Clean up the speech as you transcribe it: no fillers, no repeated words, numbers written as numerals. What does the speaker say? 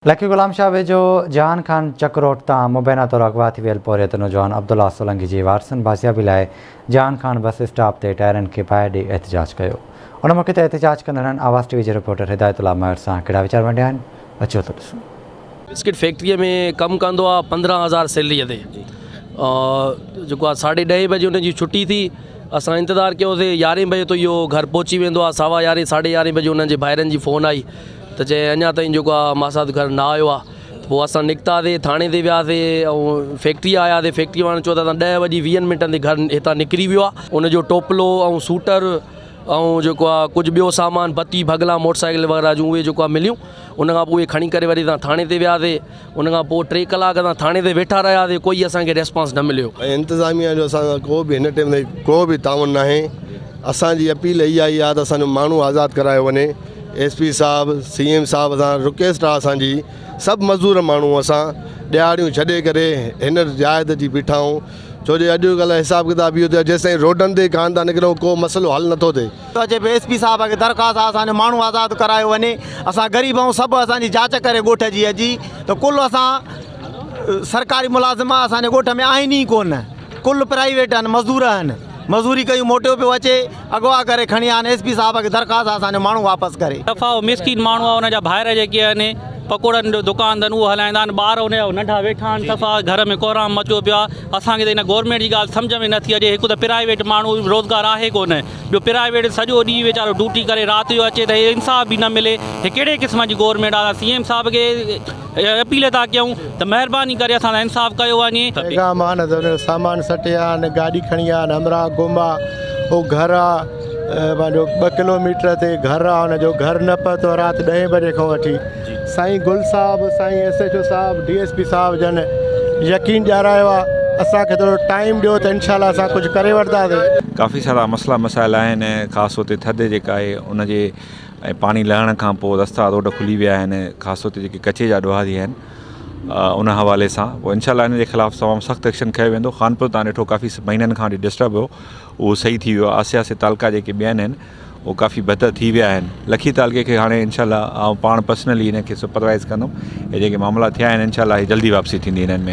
Lucky Ghulam Shah वेझो जहान खान चक रोड तां मुबैना तौर अगवा थी वियल पोरियत नौजवान अब्दुल्ला सोलंकी जी वारसनि बाज़ियाबी लाइ जहान खान बस स्टॉप ते टायरनि खे बाहि ॾेई एहतजाज कयो। उन मौक़े ते एहतजाज कंदड़नि आवाज़ टीवी जे रिपोर्टर हिदायतुल्लाह महर सां कहिड़ा वीचार वंडिया आहिनि, अचो त ॾिसूं। बिस्किट फैक्ट्री में कमु कंदो आहे 15,000 सैलरीअ ते, जेको आहे 10:30 बजे उनजी छुट्टी थी। असां इंतज़ारु कयोसीं, 11 बजे तो इहो घर पहुची वेंदो आहे। 11:15 11:30 बजे उन्हनि जे भाइरनि जी फ़ोन आई त चए अञा ताईं जेको आहे मासाद घर न आयो आहे। पोइ असां निकितासीं, थाणे ते वियासीं ऐं फैक्ट्री आयासीं। फैक्ट्री वारनि चयो त 10:20 ते घर हितां निकिरी वियो आहे। उनजो टोपलो ऐं सूटर ऐं जेको आहे कुझु ॿियो सामान बत्ती भगला मोटरसाइकिल वग़ैरह जूं उहे जेको आहे मिलियूं। उन खां पोइ खणी करे वरी असां थाणे ते वियासीं। उन खां पोइ 3 कलाक असां थाणे ते वेठा रहियासीं, कोई असांखे रेस्पॉन्स न मिलियो। इंतज़ामिया जो असां को बि हिन टाइम ते को बि ताउन न आहे। असांजी अपील इहा ई आहे त असांजो माण्हू आज़ादु करायो वञे। SP साहब, CM साहब, असां रिक्वेस्ट आहे असांजी, सभु मज़दूर माण्हू असां ॾियारियूं छॾे करे हिन जाइ ते बीठा आहियूं। छो जो अॼुकल्ह हिसाब किताब इहो थियो, जेसिताईं रोडनि ते कान था निकिरूं को मसइलो हल नथो थिए। अचे SP साहब खे दरख़्वास्त आहे असांजो माण्हू आज़ादु करायो वञे। असां ग़रीब आहियूं, सभु असांजी जांच करे ॻोठ जी अॼी त कुल असां सरकारी मुलाज़िम असांजे ॻोठ में आहिनि ई कोन, कुल प्राइवेट आहिनि, मज़दूर आहिनि। मज़दूरी कयूं मोटियो पियो अचे, अगवा करे खणी आहिनि। SP साहब खे दरख़्वास्त आहे असांजो माण्हू वापसि करे। दफ़ा मिसकिन माण्हू आहे, हुनजा भाइर जेके आहिनि पकोड़नि जो दुकान अथनि उहो हलाईंदा आहिनि, ॿार हुनजा नंढा वेठा आहिनि। सफ़ा घर में कोराम मचो पियो आहे। असांखे त हिन गवर्नमेंट जी ॻाल्हि सम्झ में नथी अचे। हिकु त प्राइवेट माण्हू रोज़गारु आहे कोन, ॿियो प्राइवेट सॼो ॾींहुं वीचारो ड्यूटी करे राति जो अचे त इंसाफ़ बि न मिले। हे कहिड़े क़िस्म जी गवर्नमेंट आहे? CM साहब खे अपील था कयूं त महिरबानी करे असां इंसाफ़ कयो वञे। मान सामान सटे आहिनि, गाॾी खणी आहिनि, अमरा गोंबा उहो घर आहे पंहिंजो 2 किलोमीटर ते घर आहे। हुनजो घर न पहुतो राति 10 बजे खां वठी। साईं गुल साहब, साईं SHO साहब, DSP साहब जन यकीन ॾियारायो आहे असांखे थोरो टाइम ॾियो त इनशाला असां कुझु करे वठंदासीं। काफ़ी सारा मसइला मसाइल आहिनि, ख़ासि तौर ते थधि जेका आहे उनजे ऐं पाणी लहण खां पोइ रस्ता रोड खुली विया आहिनि, ख़ासि तौर ते जेके कचे जा ॾोहारी आहिनि उन हवाले सां पोइ इनशाला इन जे ख़िलाफ़ु तमामु सख़्तु एक्शन खयो वेंदो। खानपुर तव्हां ॾिठो काफ़ी महीननि खां वठी डिस्टर्ब हो, उहो सही थी वियो आहे। आसे पासे तालका जेके ॿियनि आहिनि उहो काफ़ी बहितर थी विया आहिनि। लखी तालके खे हाणे इनशाला आउं पाण पर्सनली हिन खे सुपरवाइज़ कंदुमि। हे जेके मामला थिया आहिनि इनशाला जल्दी वापसी थींदी हिननि में।